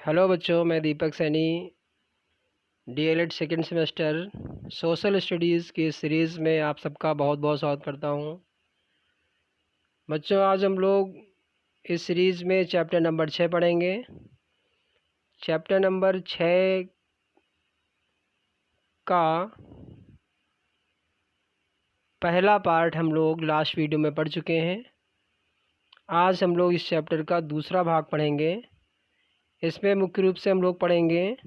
Hello बच्चों, मैं Deepak Saini DElEd second semester social studies की सीरीज़ में आप सबका बहुत बहुत स्वागत करता हूं। बच्चों, आज हम लोग इस सीरीज़ में चैप्टर नंबर 6 पढ़ेंगे। चैप्टर नंबर 6 का पहला पार्ट हम लोग लास्ट वीडियो में पढ़ चुके हैं। आज हम लोग इस चैप्टर का दूसरा भाग पढ़ेंगे। इसमें मुख्य रूप से हम लोग पढ़ेंगे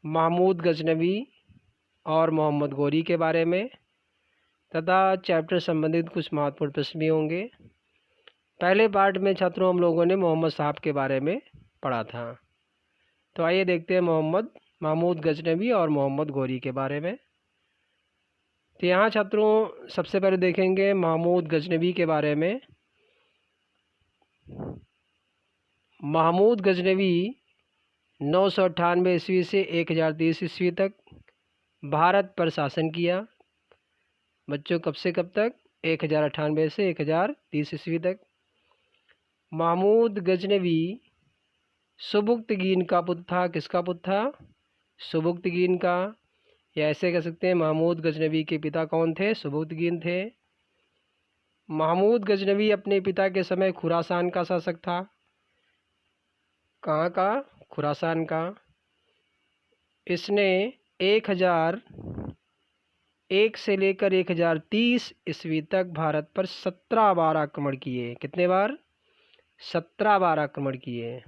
महमूद गजनवी और मोहम्मद गौरी के बारे में तथा चैप्टर संबंधित कुछ महत्वपूर्ण प्रश्न भी होंगे। पहले पार्ट में छात्रों हम लोगों ने मोहम्मद साहब के बारे में पढ़ा था। तो आइए देखते हैं महमूद गजनवी और मोहम्मद गौरी के बारे में। तो यहाँ छात्रों सबसे पहले देखेंगे महमूद गजनवी के बारे में। महमूद गजनवी 998 ईस्वी से 1030 ईस्वी तक भारत पर शासन किया। बच्चों, कब से कब तक? 1098 से 1030 ईस्वी तक। महमूद गजनवी सुबुक्तगीन का पुत्र था। किसका पुत्र था? सुबुक्तगीन का। या ऐसे कह सकते हैं महमूद गजनवी के पिता कौन थे? सुबुक्तगीन थे। महमूद गजनवी अपने पिता के समय खुरासान का शासक था। कहाँ का? खुरासान का। इसने 1001 से लेकर 1030 ईस्वी तक भारत पर 17 बार आक्रमण किए। कितने बार? 17 बार आक्रमण किए।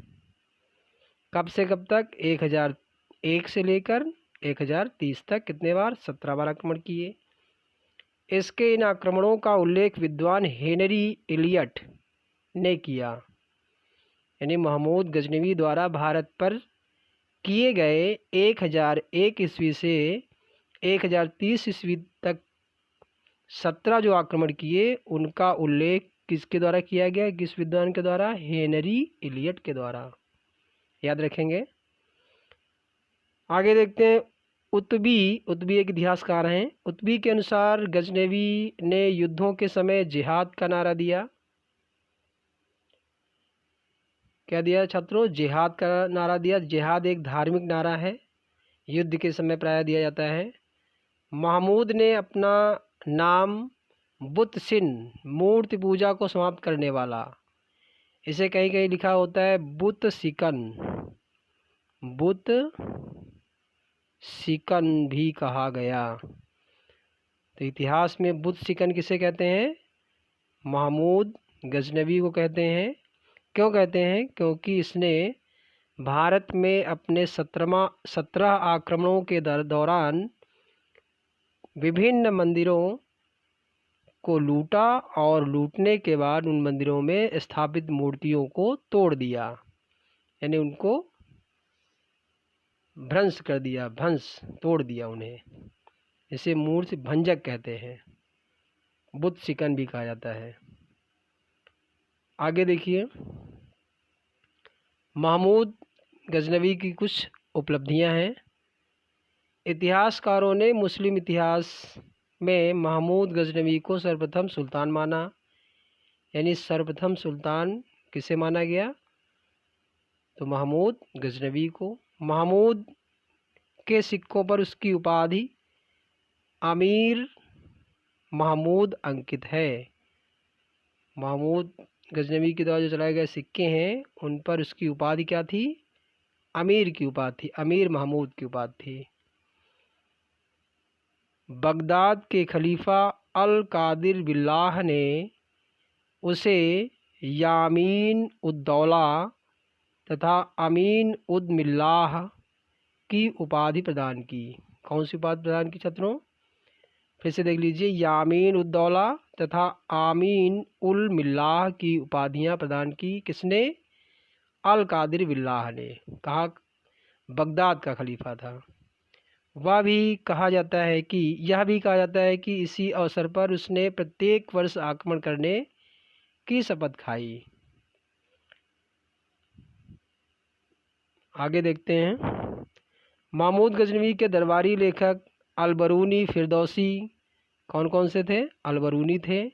कब से कब तक? 1001 से लेकर 1030 तक कितने बार? 17 बार आक्रमण किए। इसके इन आक्रमणों का उल्लेख विद्वान हेनरी इलियट ने किया। यानी महमूद गजनवी द्वारा भारत पर किए गए 1001 ईस्वी से 1030 ईस्वी तक 17 जो आक्रमण किए, उनका उल्लेख किसके द्वारा किया गया? किस विद्वान के द्वारा? हेनरी इलियट के द्वारा। याद रखेंगे। आगे देखते हैं। उत्बी एक इतिहासकार हैं। उत्बी के अनुसार गजनवी ने युद्धों के समय जिहाद का नारा दिया। क्या दिया छात्रों? जिहाद का नारा दिया। जिहाद एक धार्मिक नारा है, युद्ध के समय प्राय दिया जाता है। महमूद ने अपना नाम बुत सिन, मूर्ति पूजा को समाप्त करने वाला, इसे कहीं कहीं लिखा होता है बुत सिकन, बुत सिकन भी कहा गया। तो इतिहास में बुत सिकन किसे कहते हैं? महमूद गजनवी को कहते हैं। क्यों कहते हैं? क्योंकि इसने भारत में अपने 17 आक्रमणों के दौरान विभिन्न मंदिरों को लूटा और लूटने के बाद उन मंदिरों में स्थापित मूर्तियों को तोड़ दिया, यानी उनको भ्रंश कर दिया, तोड़ दिया उन्हें। इसे मूर्ति भंजक कहते हैं, बुत सिकन भी कहा जाता है। आगे देखिए, महमूद गजनवी की कुछ उपलब्धियां हैं। इतिहासकारों ने मुस्लिम इतिहास में महमूद गजनवी को सर्वप्रथम सुल्तान माना। यानी सर्वप्रथम सुल्तान किसे माना गया? तो महमूद गजनवी को। महमूद के सिक्कों पर उसकी उपाधि अमीर महमूद अंकित है। महमूद गजनवी के द्वारा जो चलाए गए सिक्के हैं, उन पर उसकी उपाधि क्या थी? अमीर की उपाधि थी, अमीर महमूद की उपाधि थी। बगदाद के खलीफा अल कादिर बिल्लाह ने उसे यामीन उद्दौला तथा अमीन उद मिल्लाह की उपाधि प्रदान की। कौन सी उपाधि प्रदान की छात्रों? फिर से देख लीजिए। यामीन उद्दौला तथा आमीन उल मिल्लाह की उपाधियां प्रदान की। किसने? अल कादिर बिल्लाह ने। कहा? बगदाद का खलीफा था। यह भी कहा जाता है कि इसी अवसर पर उसने प्रत्येक वर्ष आक्रमण करने की शपथ खाई। आगे देखते हैं। महमूद गजनवी के दरबारी लेखक अलबरूनी, फिरदौसी कौन कौन से थे? अलबरूनी थे,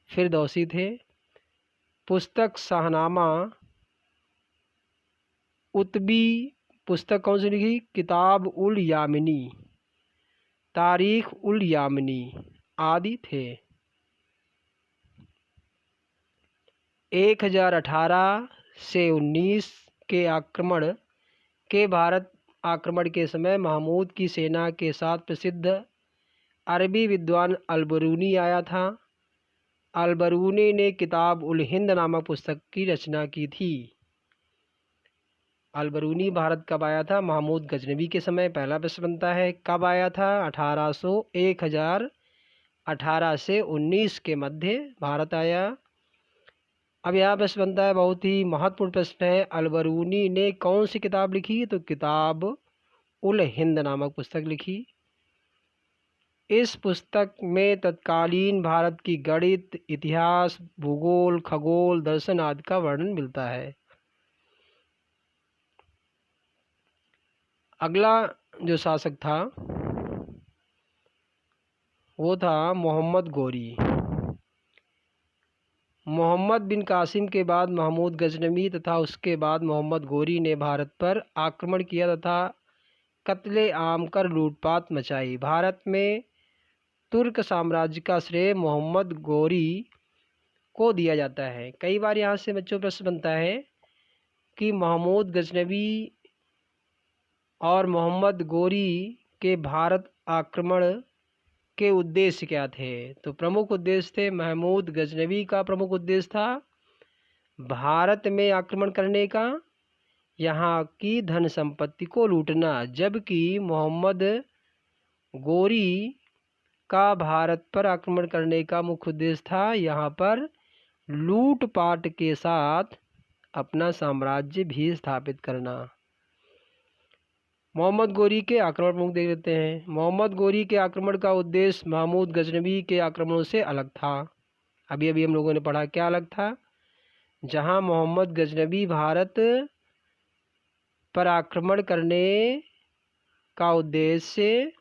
फिरदौसी थे। पुस्तक शाहनामा कुतुबी पुस्तक कौन सी लिखी? किताब उल यामिनी, तारीख उल यामिनी आदि थे। 1018 से 19 के भारत आक्रमण के समय महमूद की सेना के साथ प्रसिद्ध अरबी विद्वान अलबरूनी आया था। अलबरूनी ने किताब उल हिंद नामक पुस्तक की रचना की थी। अलबरूनी भारत कब आया था? महमूद गजनवी के समय। पहला प्रश्न बनता है कब आया था? 1018 से 19 के मध्य भारत आया। अब यहाँ प्रश्न बनता है, बहुत ही महत्वपूर्ण प्रश्न है, अलबरूनी ने कौन सी किताब लिखी? तो किताब उल हिंद नामक पुस्तक लिखी। इस पुस्तक में तत्कालीन भारत की गणित, इतिहास, भूगोल, खगोल, दर्शन आदि का वर्णन मिलता है। अगला जो शासक था वो था मोहम्मद गोरी। मोहम्मद बिन कासिम के बाद महमूद गजनवी तथा उसके बाद मोहम्मद गोरी ने भारत पर आक्रमण किया तथा कत्ले आम कर लूटपाट मचाई। भारत में तुर्क साम्राज्य का श्रेय मोहम्मद गोरी को दिया जाता है। कई बार यहाँ से बच्चों प्रश्न बनता है कि महमूद गजनवी और मोहम्मद गोरी के भारत आक्रमण के उद्देश्य क्या थे? तो प्रमुख उद्देश्य थे, महमूद गजनवी का प्रमुख उद्देश्य था भारत में आक्रमण करने का, यहाँ की धन संपत्ति को लूटना, जबकि मोहम्मद गोरी का भारत पर आक्रमण करने का मुख्य उद्देश्य था यहाँ पर लूटपाट के साथ अपना साम्राज्य भी स्थापित करना। मोहम्मद गोरी के आक्रमण प्रमुख देख लेते हैं। मोहम्मद गोरी के आक्रमण का उद्देश्य महमूद गजनवी के आक्रमणों से अलग था। अभी अभी हम लोगों ने पढ़ा क्या अलग था। जहां मोहम्मद गजनवी भारत पर आक्रमण करने का उद्देश्य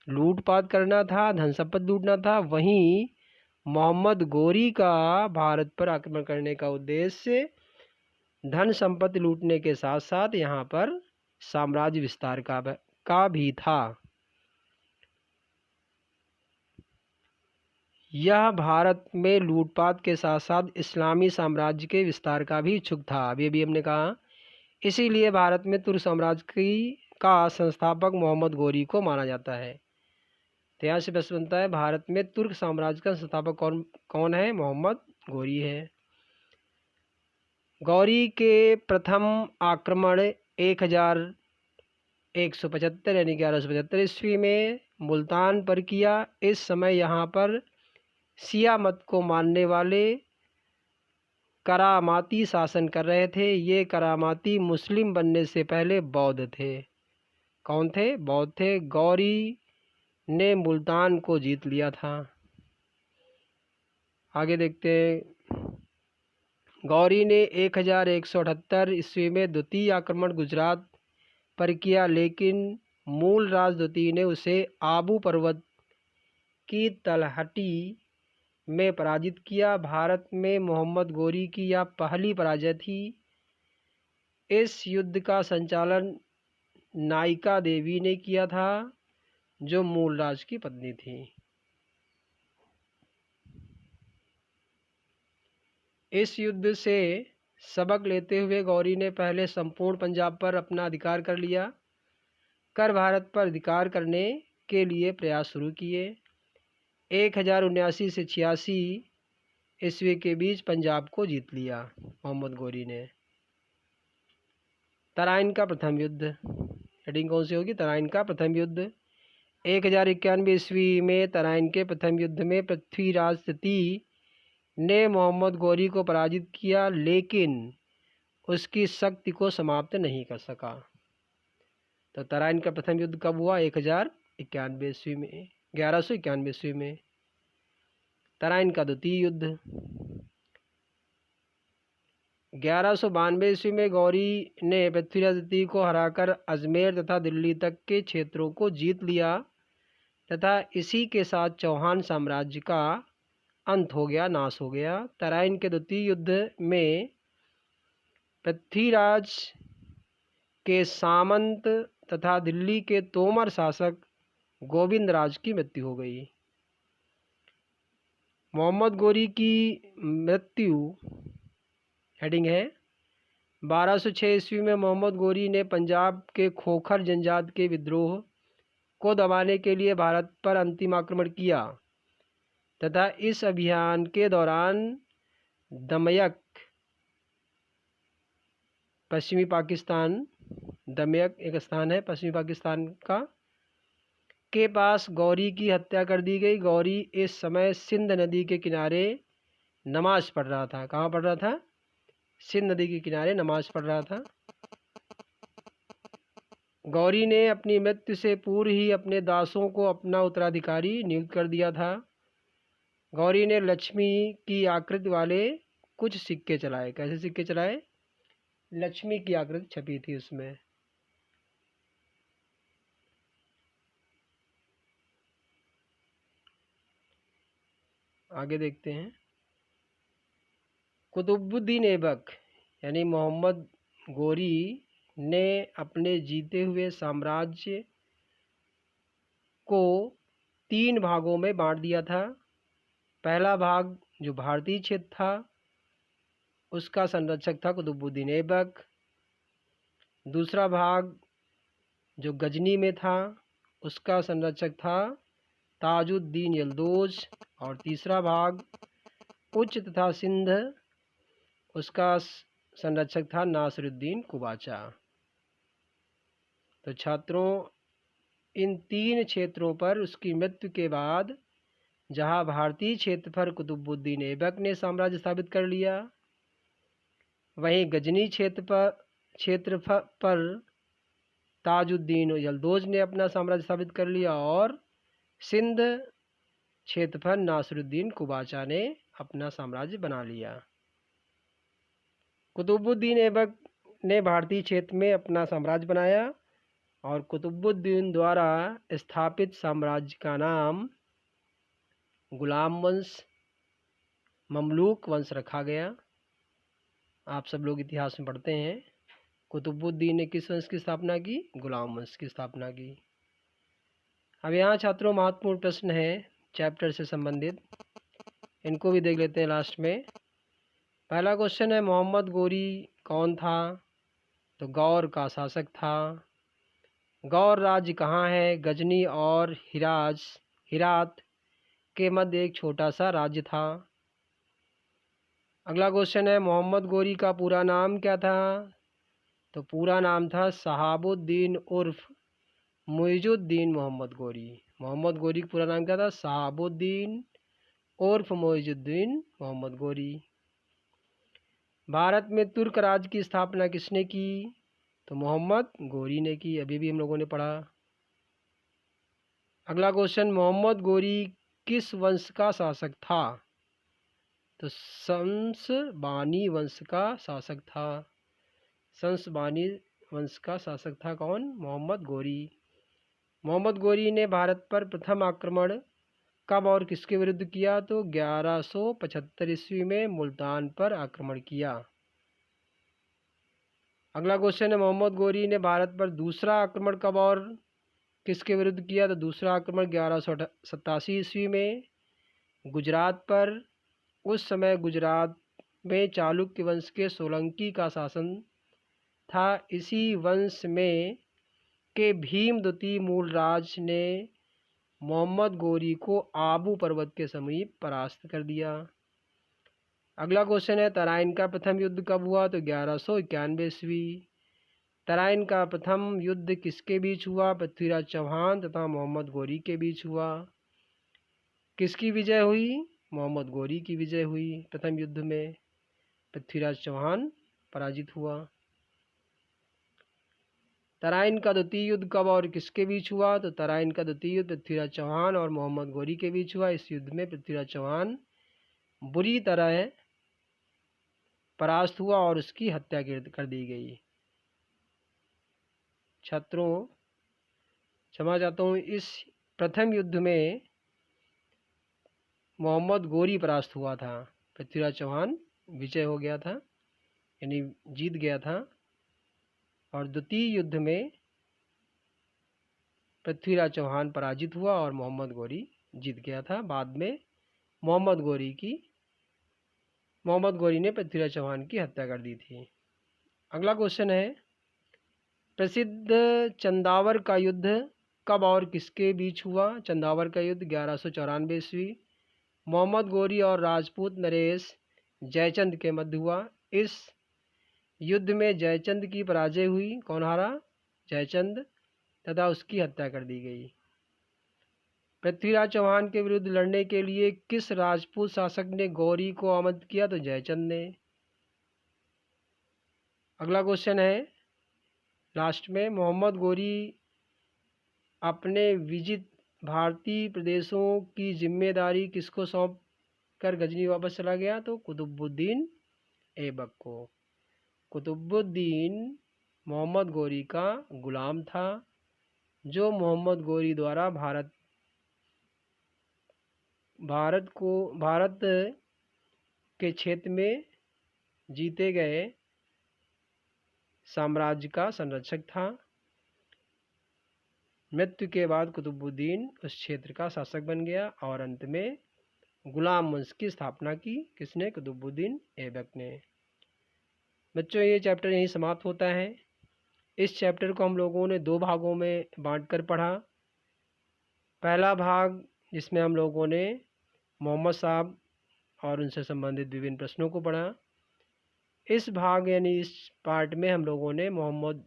लूटपाट करना था, धन संपत्ति लूटना था, वहीं मोहम्मद गोरी का भारत पर आक्रमण करने का उद्देश्य धन संपत्ति लूटने के साथ साथ यहाँ पर साम्राज्य विस्तार का भी था। यह भारत में लूटपाट के साथ साथ इस्लामी साम्राज्य के विस्तार का भी इच्छुक था। अभी अभी हमने कहा, इसीलिए भारत में तुर्क साम्राज्य का संस्थापक मोहम्मद गोरी को माना जाता है। तो यहाँ से प्रश्न बनता है, भारत में तुर्क साम्राज्य का संस्थापक कौन है? मोहम्मद गोरी है। गौरी के प्रथम आक्रमण 1175 यानी 1175 ईस्वी में मुल्तान पर किया। इस समय यहाँ पर शिया मत को मानने वाले करामाती शासन कर रहे थे। ये करामाती मुस्लिम बनने से पहले बौद्ध थे। कौन थे? बौद्ध थे। गौरी ने मुल्तान को जीत लिया था। आगे देखते हैं, गौरी ने 1178 ईस्वी में द्वितीय आक्रमण गुजरात पर किया, लेकिन मूल राजद्वितीय ने उसे आबू पर्वत की तलहटी में पराजित किया। भारत में मोहम्मद गोरी की यह पहली पराजय थी। इस युद्ध का संचालन नायिका देवी ने किया था, जो मूलराज की पत्नी थी। इस युद्ध से सबक लेते हुए गौरी ने पहले संपूर्ण पंजाब पर अपना अधिकार कर लिया, भारत पर अधिकार करने के लिए प्रयास शुरू किए। 1079 से 86 ईस्वी के बीच पंजाब को जीत लिया मोहम्मद गोरी ने। तराइन का प्रथम युद्ध, हेडिंग कौन सी होगी? तराइन का प्रथम युद्ध। 1091 ईस्वी में तराइन के प्रथम युद्ध में पृथ्वीराज तृतीय ने मोहम्मद गोरी को पराजित किया, लेकिन उसकी शक्ति को समाप्त नहीं कर सका। तो तराइन का प्रथम युद्ध कब हुआ? 1091 ईस्वी में, 1191 ईस्वी में। तराइन का द्वितीय युद्ध 1192 ईस्वी में गौरी ने पृथ्वीराज द्वितीय को हराकर अजमेर तथा दिल्ली तक के क्षेत्रों को जीत लिया तथा इसी के साथ चौहान साम्राज्य का अंत हो गया, नाश हो गया। तराइन के द्वितीय युद्ध में पृथ्वीराज के सामंत तथा दिल्ली के तोमर शासक गोविंद राज की मृत्यु हो गई। मोहम्मद गोरी की मृत्यु हेडिंग है 1206 ईस्वी में मोहम्मद गोरी ने पंजाब के खोखर जनजात के विद्रोह को दबाने के लिए भारत पर अंतिम आक्रमण किया तथा इस अभियान के दौरान दमयक पश्चिमी पाकिस्तान, दमयक एक स्थान है पश्चिमी पाकिस्तान का, के पास गौरी की हत्या कर दी गई। गौरी इस समय सिंध नदी के किनारे नमाज पढ़ रहा था। कहाँ पढ़ रहा था? सिंध नदी के किनारे नमाज पढ़ रहा था। गौरी ने अपनी मृत्यु से पूर्व ही अपने दासों को अपना उत्तराधिकारी नियुक्त कर दिया था। गौरी ने लक्ष्मी की आकृति वाले कुछ सिक्के चलाए। कैसे सिक्के चलाए? लक्ष्मी की आकृति छपी थी उसमें। आगे देखते हैं। कुतुबुद्दीन ऐबक यानी मोहम्मद गोरी ने अपने जीते हुए साम्राज्य को 3 भागों में बांट दिया था। पहला भाग जो भारतीय क्षेत्र था उसका संरक्षक था कुतुबुद्दीन ऐबक। दूसरा भाग जो गजनी में था उसका संरक्षक था ताजुद्दीन यल्दोज। और तीसरा भाग उच्च तथा सिंध उसका संरक्षक था नासिरुद्दीन कुबाचा। तो छात्रों, इन 3 क्षेत्रों पर उसकी मृत्यु के बाद जहां भारतीय क्षेत्र पर कुतुबुद्दीन ऐबक ने साम्राज्य स्थापित कर लिया, वहीं गजनी क्षेत्र पर ताजुद्दीन यल्दोज ने अपना साम्राज्य स्थापित कर लिया और सिंध क्षेत्र पर नासिरुद्दीन कुबाचा ने अपना साम्राज्य बना लिया। कुतुबुद्दीन ऐबक ने भारतीय क्षेत्र में अपना साम्राज्य बनाया और कुतुबुद्दीन द्वारा स्थापित साम्राज्य का नाम गुलाम वंश, ममलूक वंश रखा गया। आप सब लोग इतिहास में पढ़ते हैं कुतुबुद्दीन ने किस वंश की स्थापना की? गुलाम वंश की स्थापना की। अब यहाँ छात्रों महत्वपूर्ण प्रश्न है चैप्टर से संबंधित, इनको भी देख लेते हैं लास्ट में। पहला क्वेश्चन है मोहम्मद गोरी कौन था? तो गौर का शासक था। गौर राज्य कहाँ है? गजनी और हिरात के मध्य एक छोटा सा राज्य था। अगला क्वेश्चन है मोहम्मद गोरी का पूरा नाम क्या था? तो पूरा नाम था शहाबुद्दीन उर्फ मुइजुद्दीन मोहम्मद गोरी। मोहम्मद गोरी का पूरा नाम क्या था? शहाबुद्दीन उर्फ मुइजुद्दीन मोहम्मद गोरी। भारत में तुर्क राज की स्थापना किसने की? तो मोहम्मद गोरी ने की। अभी भी हम लोगों ने पढ़ा। अगला क्वेश्चन मोहम्मद गोरी किस वंश का शासक था? तो शंसबानी वंश का शासक था। शंसबानी वंश का शासक था कौन? मोहम्मद गोरी। मोहम्मद गोरी ने भारत पर प्रथम आक्रमण कब और किसके विरुद्ध किया? तो 1175 ईस्वी में मुल्तान पर आक्रमण किया। अगला क्वेश्चन है मोहम्मद गोरी ने भारत पर दूसरा आक्रमण कब और किसके विरुद्ध किया? तो दूसरा आक्रमण 1187 ईस्वी में गुजरात पर। उस समय गुजरात में चालुक्य वंश के सोलंकी का शासन था। इसी वंश में के भीम द्वितीय मूलराज ने मोहम्मद गोरी को आबू पर्वत के समीप परास्त कर दिया। अगला क्वेश्चन है तराइन का प्रथम युद्ध कब हुआ? तो 1191 ईस्वी। तराइन का प्रथम युद्ध किसके बीच हुआ? पृथ्वीराज चौहान तथा मोहम्मद गोरी के बीच हुआ। किसकी विजय हुई? मोहम्मद गोरी की विजय हुई। प्रथम युद्ध में पृथ्वीराज चौहान पराजित हुआ। तराइन का द्वितीय युद्ध कब और किसके बीच हुआ? तो तराइन का द्वितीय युद्ध पृथ्वीराज चौहान और मोहम्मद गोरी के बीच हुआ। इस युद्ध में पृथ्वीराज चौहान बुरी तरह परास्त हुआ और उसकी हत्या कर दी गई। छात्रों, क्षमा चाहता हूँ, इस प्रथम युद्ध में मोहम्मद गोरी परास्त हुआ था, पृथ्वीराज चौहान विजय हो गया था, यानी जीत गया था। और द्वितीय युद्ध में पृथ्वीराज चौहान पराजित हुआ और मोहम्मद गौरी जीत गया था। बाद में मोहम्मद गौरी ने पृथ्वीराज चौहान की हत्या कर दी थी। अगला क्वेश्चन है, प्रसिद्ध चंदावर का युद्ध कब और किसके बीच हुआ? चंदावर का युद्ध 1194 ईस्वी मोहम्मद गौरी और राजपूत नरेश जयचंद के मध्य हुआ। इस युद्ध में जयचंद की पराजय हुई। कौन हारा? जयचंद, तथा उसकी हत्या कर दी गई। पृथ्वीराज चौहान के विरुद्ध लड़ने के लिए किस राजपूत शासक ने गौरी को आमंत्रित किया? तो जयचंद ने। अगला क्वेश्चन है लास्ट में, मोहम्मद गौरी अपने विजित भारतीय प्रदेशों की जिम्मेदारी किसको सौंप कर गजनी वापस चला गया? तो कुतुबुद्दीन ऐबक को। कुतुबुद्दीन मोहम्मद गौरी का गुलाम था, जो मोहम्मद गौरी द्वारा भारत के क्षेत्र में जीते गए साम्राज्य का संरक्षक था। मृत्यु के बाद कुतुबुद्दीन उस क्षेत्र का शासक बन गया और अंत में गुलाम वंश की स्थापना की। किसने? कुतुबुद्दीन ऐबक ने। बच्चों, ये चैप्टर यहीं समाप्त होता है। इस चैप्टर को हम लोगों ने 2 भागों में बांटकर पढ़ा। पहला भाग जिसमें हम लोगों ने मोहम्मद साहब और उनसे संबंधित विभिन्न प्रश्नों को पढ़ा। इस भाग यानी इस पार्ट में हम लोगों ने मोहम्मद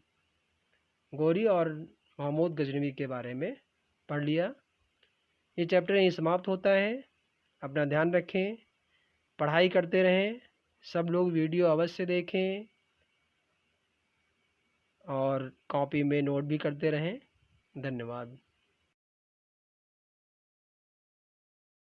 गौरी और महमूद गजनवी के बारे में पढ़ लिया। ये चैप्टर यहीं समाप्त होता है। अपना ध्यान रखें, पढ़ाई करते रहें, सब लोग वीडियो अवश्य देखें और कॉपी में नोट भी करते रहें। धन्यवाद।